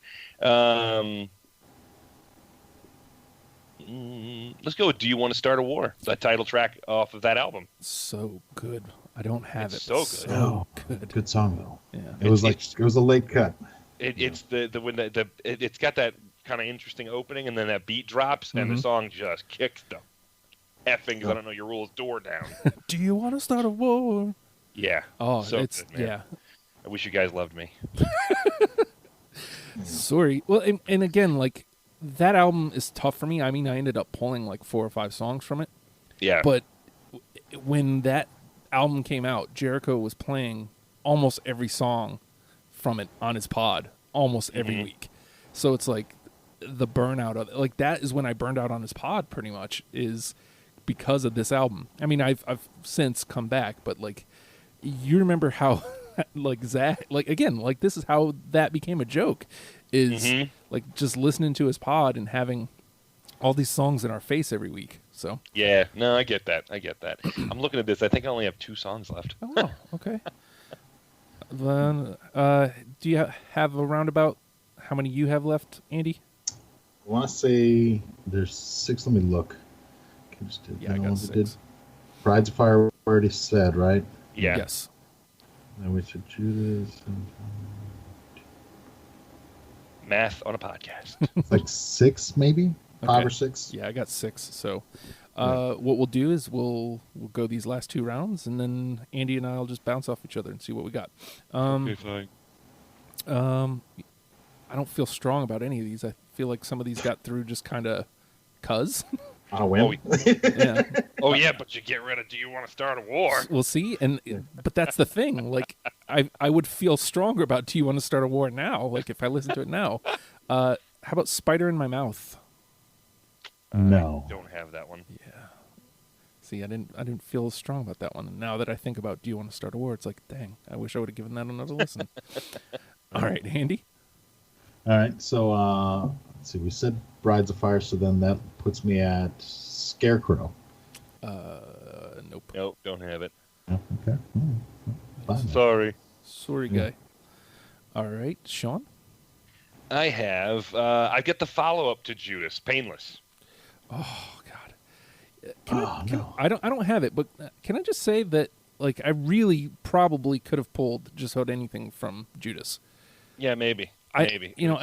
Let's go with Do You Want to Start a War? That title track off of that album. So good. I don't have It's it. so good. So good. Good song though. Yeah. It was a late cut. It's it's got that kind of interesting opening, and then that beat drops, and the song just kicks the effing, because I don't know your rules, door down. Do you want to start a war? Yeah. Oh, so it's good, man. yeah. I wish you guys loved me. Sorry. Well, and again, like that album is tough for me. I mean, I ended up pulling like 4 or 5 songs from it. Yeah. But when that album came out, Jericho was playing almost every song from it on his pod almost every week. So it's like the burnout of it. Like that is when I burned out on his pod pretty much, is because of this album. I mean, I've since come back, but like you remember how like Zach, like again, like this is how that became a joke, is like just listening to his pod and having all these songs in our face every week. So yeah, no, I get that. I'm looking at this. I think I only have 2 songs left. oh wow, okay. Then do you have a roundabout how many you have left, Andy? I want to say there's 6. Let me look. Yeah, I got 6. Brides of Fire already said, right? Yeah. Yes. Then we should Judas. Math on a podcast. It's like 6, maybe 5 or 6. Yeah, I got 6. So what we'll do is we'll go these last 2 rounds, and then Andy and I will just bounce off each other and see what we got. Okay, fine. I don't feel strong about any of these. I feel like some of these got through just kind of cuz. Oh, well. Yeah. Oh yeah, but you get rid of Do You Want to Start a War? We'll see. But that's the thing. Like I would feel stronger about Do You Want to Start a War now, like if I listen to it now. How about Spider in My Mouth? No. I don't have that one. Yeah. See, I didn't feel as strong about that one. And now that I think about Do You Want to Start a War, it's like, dang, I wish I would have given that another listen. All right, Andy. All right, so let's see. We said Brides of Fire, so then that puts me at Scarecrow. Nope. Nope, don't have it. Oh, okay. Fine. Sorry. Guy. All right, Sean. I have. I get the follow-up to Judas, Painless. Oh God. No. I don't have it, but can I just say that like I really probably could have pulled just about anything from Judas. Yeah, maybe. You know,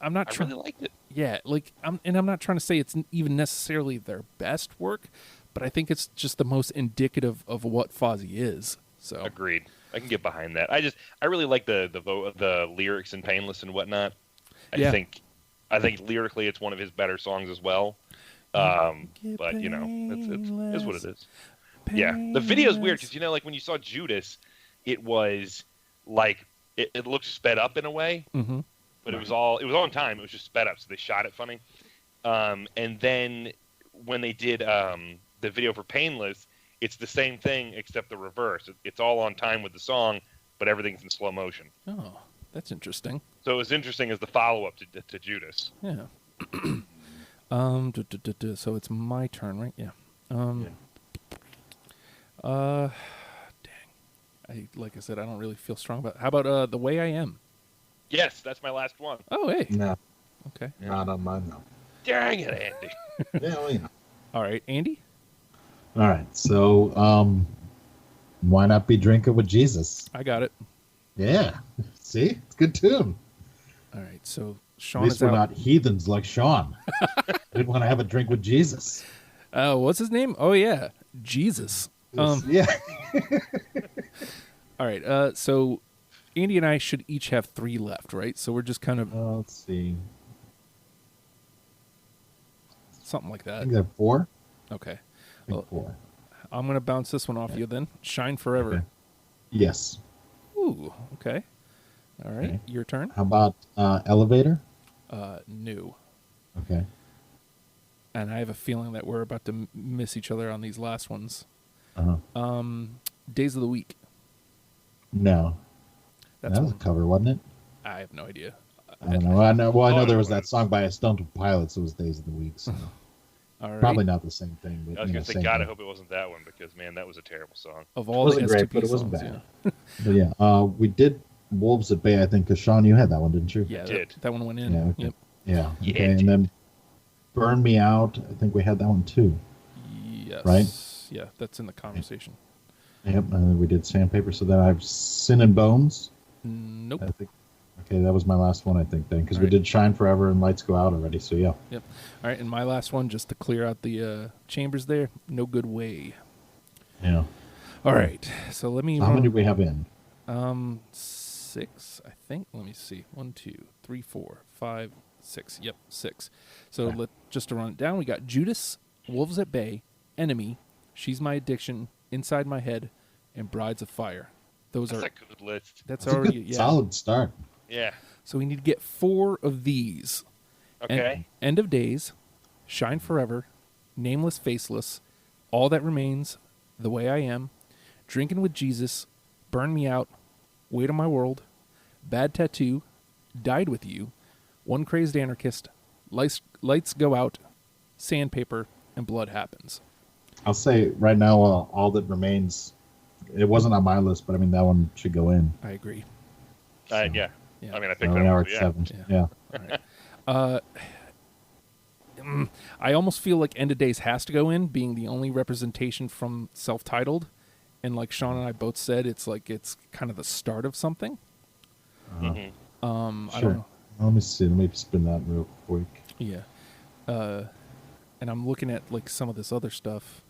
I'm not I trying. really liked it. Yeah, like I'm not trying to say it's even necessarily their best work, but I think it's just the most indicative of what Fozzy is. So Agreed. I can get behind that. I really like the lyrics in Painless and whatnot. I think lyrically it's one of his better songs as well. But you know, it's what it is. Yeah, the video's weird because like when you saw Judas, it was like it looked sped up in a way, but it was on time. It was just sped up, so they shot it funny. And then when they did the video for Painless, it's the same thing except the reverse. It's all on time with the song, but everything's in slow motion. Oh, that's interesting. So it was interesting as the follow-up to Judas. Yeah. So it's my turn, right? Yeah. Dang. Like I said, I don't really feel strong about it. How about The Way I Am? Yes, that's my last one. Oh, hey. No, Okay. not on mine, no. Dang it, Andy. Yeah, well, All right, Andy? All right, so why not be Drinking with Jesus? I got it. Yeah, see? It's a good tune. All right, so At Sean least is we're out. not heathens like Sean. Didn't want to have a drink with Jesus. What's his name? Oh, yeah. Jesus. Yeah. All right, so Andy and I should each have 3 left, right? So we're just kind of Let's see. something like I that. think I have 4. Okay. I think 4. I'm going to bounce this one off you then. Shine Forever. Okay. Yes. Ooh, okay. All right, Okay. your turn. How about Elevator? New. Okay. And I have a feeling that we're about to miss each other on these last ones. Uh-huh. Days of the Week. No. That's That was a cover, wasn't it? I have no idea. I don't know. I know. Well, I know there was Oh, that song by a Stone Pilots. It was Days of the Week. So All right. probably not the same thing. But, I was going to say, same God, I thing. hope it wasn't that one because, man, that was a terrible song. Of It all the wasn't great, S2P but it wasn't songs, bad. But yeah, we did Wolves at Bay. I think because Sean, you had that one, didn't you? Yeah, Did. that one went in. Yeah. Okay. Yep. Yeah. Yeah, Okay. And then Burn Me Out. I think we had that one too. Yes. Right? Yeah, that's in the conversation. Yep. And we did Sandpaper. So then I have Sin and Bones. Nope. I think. Okay, that was my last one. I think then because we Right. did Shine Forever and Lights Go Out already. So yeah. Yep. All right, and my last one, just to clear out the chambers there, No Good Way. Yeah. All right, so let me So how many do we have in? 6, I think. Let me see. 1, 2, 3, 4, 5, 6. Yep, 6. So just to run it down, we got Judas, Wolves at Bay, Enemy, She's My Addiction, Inside My Head, and Brides of Fire. Those That's are. a good list. That's That's a already good, solid start. Yeah. So we need to get 4 of these. Okay. End of Days, Shine Forever, Nameless Faceless, All That Remains, The Way I Am, Drinking with Jesus, Burn Me Out, Weight on My World, Bad Tattoo, Died With You, One Crazed Anarchist, Lights Go Out, Sandpaper, and Blood Happens. I'll say right now, All That Remains. It wasn't on my list, but I mean that one should go in. I agree. Yeah. Yeah. I mean, I picked So that we are one. at So, yeah. 7. Yeah. Yeah. All right. I almost feel like End of Days has to go in, being the only representation from self-titled. And like Sean and I both said, it's like it's kind of the start of something. Mhm. I Sure. don't know. Let me see. Let me spin that real quick. Yeah. And I'm looking at like some of this other stuff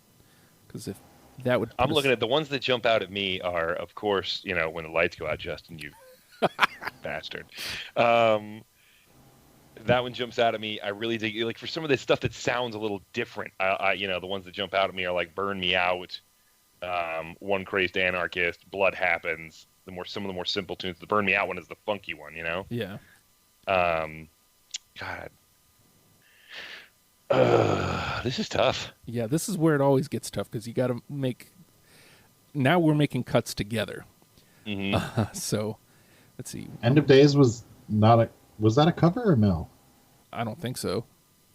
because if that would I'm looking at the ones that jump out at me are, of course, when the lights go out, Justin, you bastard. That one jumps out at me. I really dig like for some of this stuff that sounds a little different. The ones that jump out at me are like Burn Me Out, One Crazed Anarchist, Blood Happens. Some of the more simple tunes. The Burn Me Out one is the funky one, Yeah. God. This is tough. Yeah, this is where it always gets tough because you got to make. Now we're making cuts together. So, let's see. End of Days was not a. Was that a cover or no? I don't think so.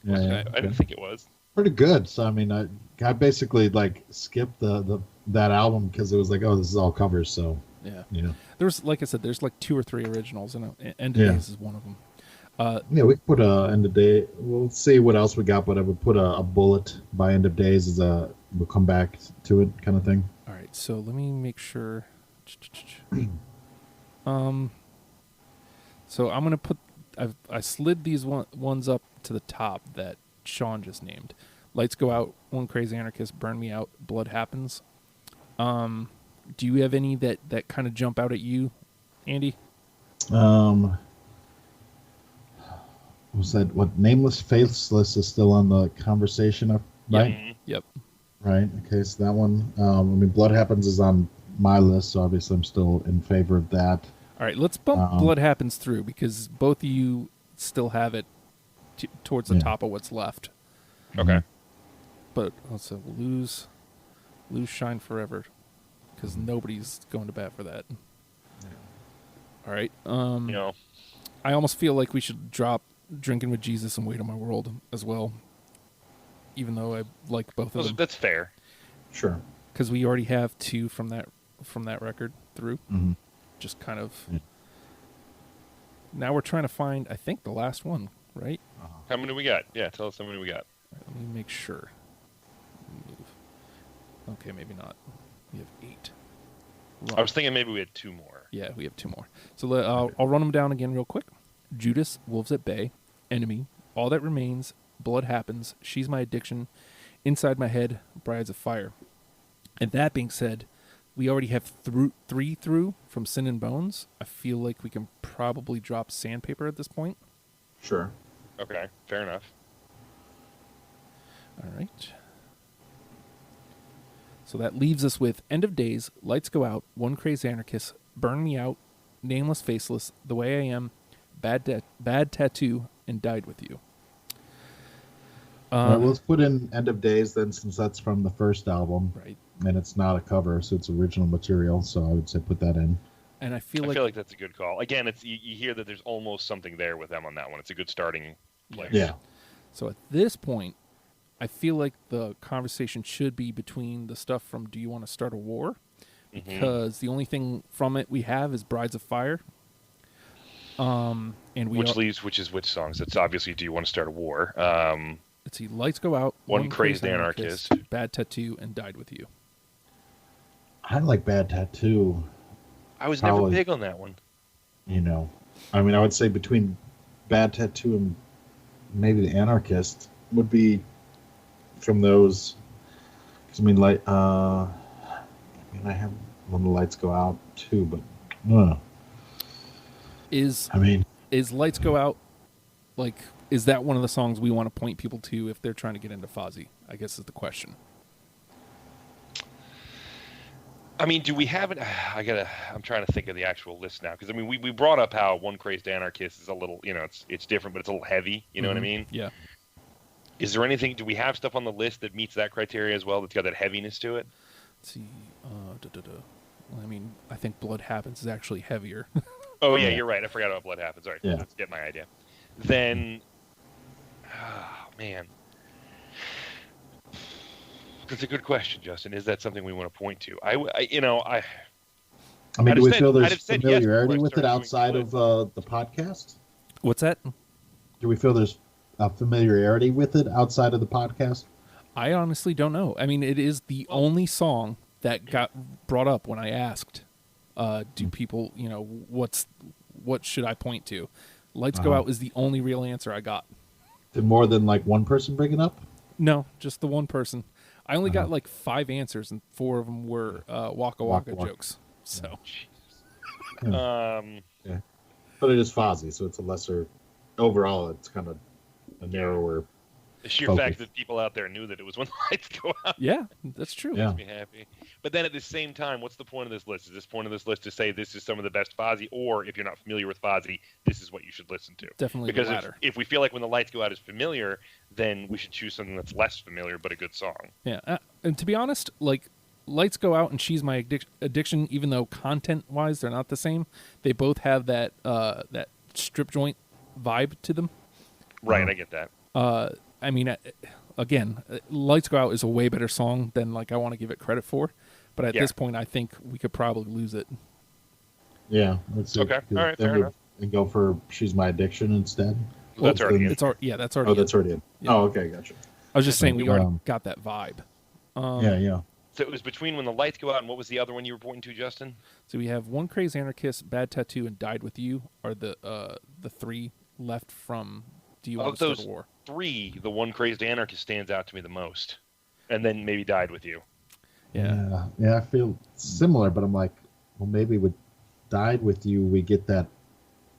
Yeah, I didn't think it was. pretty good. So I mean, I basically like skipped that album because it was like, oh, this is all covers. So Yeah. yeah, There's, like I said, there's like 2 or 3 originals, and End of Yeah. Days is one of them. yeah, we could put End of Day. We'll see what else we got, but I would put a bullet by End of Days as a. We'll come back to it kind of thing. All right, so let me make sure. So I'm gonna put. I slid these ones up to the top that Sean just named. Lights Go Out, One Crazy Anarchist, Burn Me Out, Blood Happens. Do you have any that kind of jump out at you, Andy? Was that what Nameless Faithless is still on the conversation, right? Yep. Right. Okay, so that one. I mean, Blood Happens is on my list, so obviously I'm still in favor of that. All right, let's bump Blood Happens through because both of you still have it towards the top of what's left. Okay. But also lose Shine Forever because nobody's going to bat for that. All right. I almost feel like we should drop Drinking with Jesus and Weight on My World as well, even though I like both of them. That's fair. Sure. Because we already have 2 from that record through. Mm-hmm. Just kind of. Yeah. Now we're trying to find, I think, the last one, right? How many we got? Yeah, tell us how many we got. Right, let me make sure. Move. Okay, maybe not. We have 8. I was thinking maybe we had 2 more. Yeah, we have 2 more. So I'll run them down again real quick. Judas, Wolves at Bay, Enemy, All That Remains, Blood Happens, She's My Addiction, Inside My Head, Brides of Fire. And that being said, we already have 3 through from Sin and Bones. I feel like we can probably drop Sandpaper at this point. Sure. Okay, fair enough. All right. So that leaves us with End of Days, Lights Go Out, One Crazy Anarchist, Burn Me Out, Nameless Faceless, The Way I Am, Bad Tattoo, and Died With You. All right, well, let's put in End of Days then, since that's from the first album. Right. And it's not a cover, so it's original material, so I would say put that in. And I feel like that's a good call. Again, it's you hear that there's almost something there with them on that one. It's a good starting place. Yeah. So at this point, I feel like the conversation should be between the stuff from Do You Want to Start a War? Because the only thing from it we have is Brides of Fire. And which is which songs? It's obviously Do You Want to Start a War? Let's see, Lights Go Out, One Crazed Anarchist, Bad Tattoo, and Died With You. I like Bad Tattoo. I was never big on that one. You know, I mean, I would say between Bad Tattoo and maybe the Anarchist would be from those. Because I mean, I have When the Lights Go Out too, but Is Lights Go Out like? Is that one of the songs we want to point people to if they're trying to get into Fozzy? I guess is the question. I mean, do we have it? I'm trying to think of the actual list now because I mean, we brought up how One Crazed Anarchist is a little, it's different, but it's a little heavy. You know what I mean? Yeah. Is there anything? Do we have stuff on the list that meets that criteria as well? That's got that heaviness to it. Let's see. Well, I mean, I think Blood Happens is actually heavier. Oh yeah, you're right. I forgot about Blood Happens. Sorry, yeah. Let's get my idea. Then, oh man. That's a good question, Justin. Is that something we want to point to? I mean, do we feel there's familiarity with it outside of the podcast? What's that? Do we feel there's a familiarity with it outside of the podcast? I honestly don't know. I mean, it is the only song that got brought up when I asked, do people, what should I point to? Lights Go Out is the only real answer I got. Did more than like one person bring it up? No, just the one person. I only got like 5 answers, and 4 of them were Waka Waka jokes. So, yeah. But it is Fozzy, so it's a lesser. Overall, it's kind of a narrower The sheer focus. fact that people out there knew that it was when the lights go out Yeah, that's true. Yeah. makes me happy. But then at the same time, what's the point of this list? Is this point of this list to say this is some of the best Fozzy, or if you're not familiar with Fozzy, this is what you should listen to? Definitely Because the latter. if we feel like when the lights go out is familiar, then we should choose something that's less familiar but a good song. Yeah, and to be honest, like Lights Go Out and She's My Addiction, even though content-wise they're not the same, they both have that that strip joint vibe to them. Right, I get that. I mean, again, Lights Go Out is a way better song than like I want to give it credit for, but at this point, I think we could probably lose it. Yeah, let's see. Okay, all right, fair enough. And go for She's My Addiction instead. That's already in. That's already Oh, that's already in. Yeah. Oh, okay, gotcha. I was just saying we already Um, got that vibe. Yeah. So it was between When the Lights Go Out and what was the other one you were pointing to, Justin? So we have One Crazed Anarchist, Bad Tattoo, and Died With You are the three left from Do You Want Of to Start those a War? three, the One Crazed Anarchist stands out to me the most. And then maybe Died With You. Yeah. I feel similar, but I'm like, well, maybe with Died With You, we get that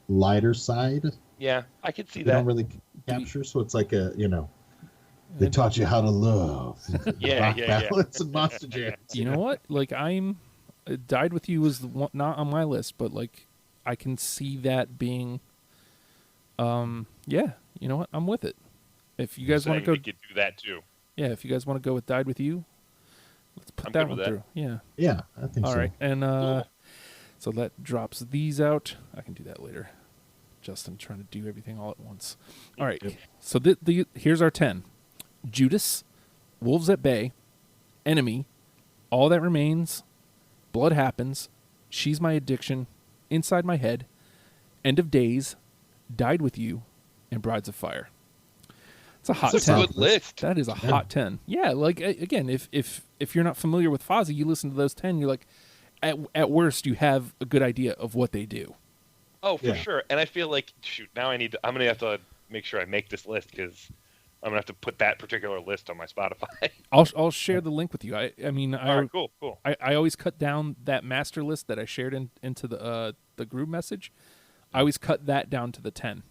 lighter side. Yeah, I could see They that. don't really capture, so it's like they taught you how to love. Yeah, Rock yeah. ballads and monster jams. You know what? Like Died With You was the one, not on my list, but like I can see that being. Yeah. You know what? I'm with it. If you guys want to go, we could do that too. yeah. If you guys want to go with Died With You, let's put I'm that good one with that. through. Yeah. Yeah, I think All so. right, and Cool. so that drops these out. I can do that later. Justin trying to do everything all at once. All right, Yep. so here's our 10: Judas, Wolves at Bay, Enemy, All That Remains, Blood Happens, She's My Addiction, Inside My Head, End of Days, Died With You, and Brides of Fire. It's a hot That's a 10. good list. That is a hot 10. Yeah, like again, if you're not familiar with Fozzy, you listen to those 10, you're like, at worst, you have a good idea of what they do. Oh, for Yeah. sure. And I feel like, shoot, now I'm going to have to make sure I make this list because I'm going to have to put that particular list on my Spotify. I'll share the link with you. I mean, All right, cool. I always cut down that master list that I shared into the group message. I always cut that down to the 10.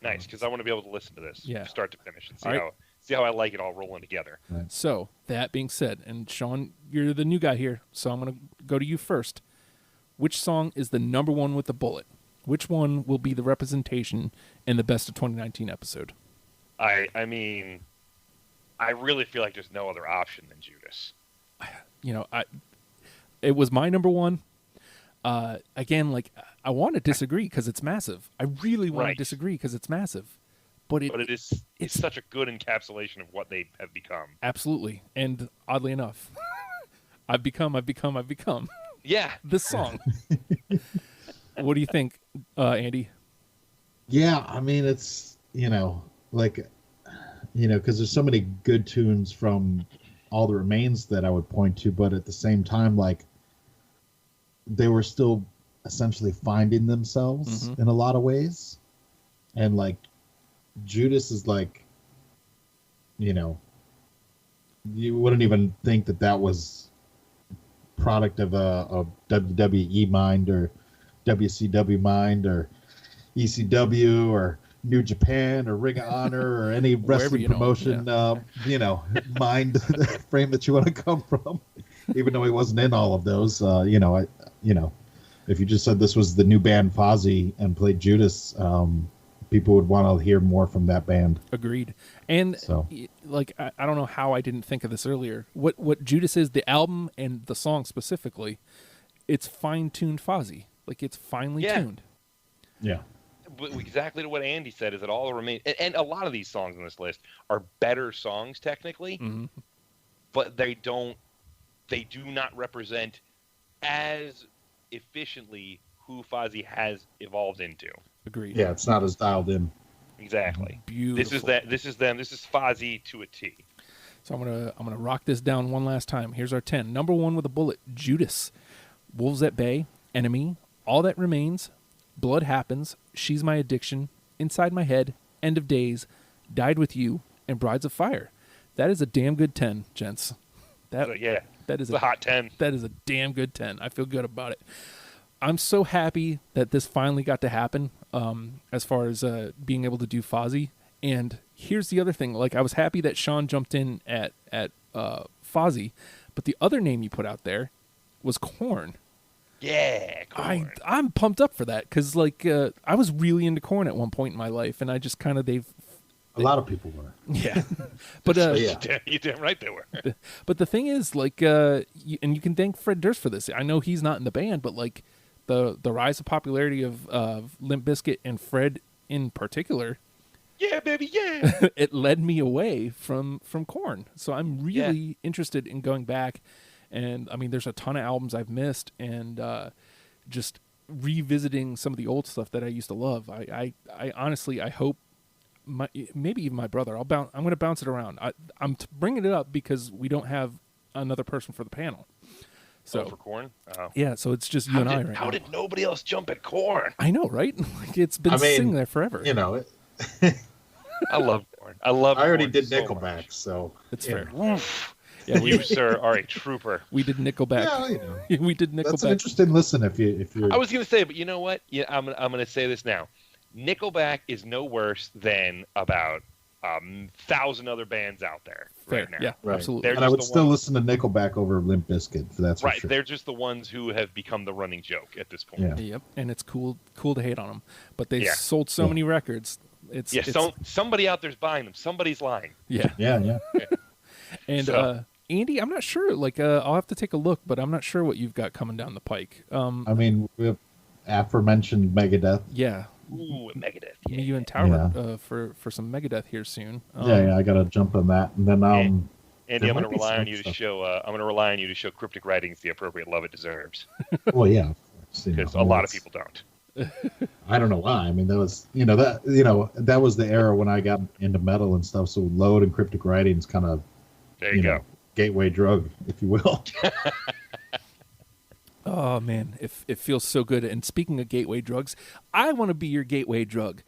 Nice, because I want to be able to listen to this Yeah. from start to finish and All right. see how I like it all rolling together. So that being said, and Sean, you're the new guy here, so I'm going to go to you first. Which song is the number one with the bullet? Which one will be the representation in the Best of 2019 episode? I mean, I really feel like there's no other option than Judas. You know, it was my number one. Again, like I want to disagree because it's massive. I really want to Right. disagree because it's massive. But It's such a good encapsulation of what they have become. absolutely, and oddly enough, I've become Yeah. this song. What do you think, Andy? Yeah, I mean, it's, because there's so many good tunes from All That Remains that I would point to, but at the same time, like, they were still essentially finding themselves in a lot of ways. And, like, Judas is like, you wouldn't even think that was product of a WWE mind or WCW mind or ECW or New Japan or Ring of Honor or any wrestling promotion, mind frame that you want to come from. Even though he wasn't in all of those, if you just said this was the new band Fozzy and played Judas, people would want to hear more from that band. Agreed. And So. like I don't know how I didn't think of this earlier. What Judas is, the album and the song specifically, it's fine-tuned Fozzy. Like it's finely tuned. Yeah. But exactly to what Andy said is that all the remain and a lot of these songs on this list are better songs technically, but they do not represent as efficiently who Fozzy has evolved into. Agreed. Yeah, it's not as dialed in. Exactly. Beautiful. This is that. This is them. This is Fozzy to a T. So I'm gonna rock this down one last time. Here's our 10. Number one with a bullet, Judas. Wolves at Bay, Enemy, All That Remains, Blood Happens, She's My Addiction, Inside My Head, End of Days, Died With You, and Brides of Fire. That is a damn good 10, gents. That is a hot 10. That is a damn good 10. I feel good about it. I'm so happy that this finally got to happen. As far as being able to do Fozzy, And here's the other thing. Like, I was happy that Sean jumped in at Fozzy, but the other name you put out there was Korn. Yeah, Korn. I'm pumped up for that because, like, I was really into Korn at one point in my life, and I just kind of A lot of people were. yeah. But yeah. You're damn right they were. But the thing is, like, and you can thank Fred Durst for this. I know he's not in the band, but like the rise of popularity of Limp Bizkit and Fred in particular, Yeah, baby, yeah. it led me away from Korn. So I'm really interested in going back. And I mean, there's a ton of albums I've missed, and just revisiting some of the old stuff that I used to love. I honestly, I hope maybe even my brother. I'm going to bounce it around. I'm bringing it up because we don't have another person for the panel. So for Korn? Oh. Yeah, so it's just you and I right now. How did nobody else jump at Korn? I know, right? Like, it's been sitting there forever. You know, I love Korn. I already Korn did so Nickelback, much. so it's fair. Yeah, you, sir, are a trooper. We did Nickelback. Yeah, you know. We did Nickelback. That's an interesting listen if you're. I was going to say, but you know what? Yeah, I'm going to say this now. Nickelback is no worse than about 1,000 other bands out there right now. Yeah, Right. absolutely. And I would still listen to Nickelback over Limp Bizkit. That's for Right, sure. they're just the ones who have become the running joke at this point. Yeah. Yep, and it's cool to hate on them, but they've Yeah. sold so many records. It's somebody out there's buying them. Somebody's lying. Yeah. Yeah. And So- Andy, I'm not sure. Like, I'll have to take a look, but I'm not sure what you've got coming down the pike. I mean, we have aforementioned Megadeth. Yeah, Ooh, Megadeth. me, you, and Tower for some Megadeth here soon. Yeah, I got to jump on that, and then Andy, I'm there going to might be rely some on you to stuff. show. I'm going to rely on you to show Cryptic Writings the appropriate love it deserves, well, yeah, of course, you know, because a lot of people don't. I don't know why. I mean, that was that was the era when I got into metal and stuff. So Load and Cryptic Writings kind of There you go. gateway drug, if you will. Oh man, it feels so good. And speaking of gateway drugs, I want to be your gateway drug.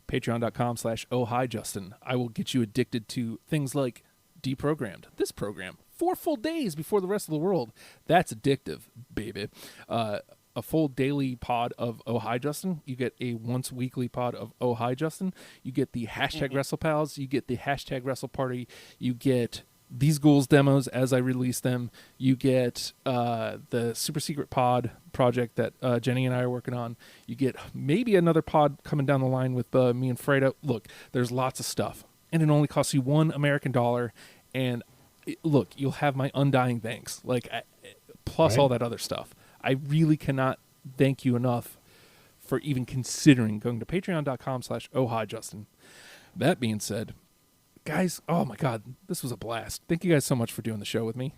Patreon.com/ohhijustin. I will get you addicted to things like Deprogrammed, this program, 4 full days before the rest of the world. That's addictive, baby. A full daily pod of Oh Hi Justin. You get a once weekly pod of Oh Hi Justin. You get the hashtag WrestlePals. You get the hashtag WrestleParty. You get these ghouls demos as I release them. You get the super secret pod project that Jenny and I are working on. You get maybe another pod coming down the line with me and Fredo. Look, there's lots of stuff, and it only costs you $1 American. And look, you'll have my undying thanks. Like plus Right. all that other stuff. I really cannot thank you enough for even considering going to patreon.com/ohhijustin. That being said, guys, oh my God, this was a blast. Thank you guys so much for doing the show with me.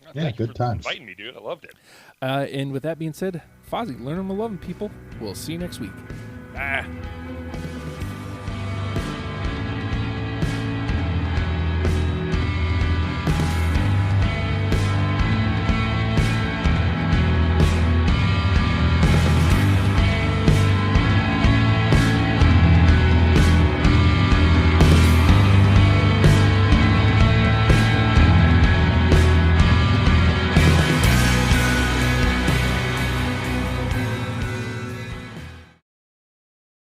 Yeah, Thank you good for times. inviting me, dude. I loved it. And with that being said, Fozzy, learn them and love them, people. We'll see you next week. Bye.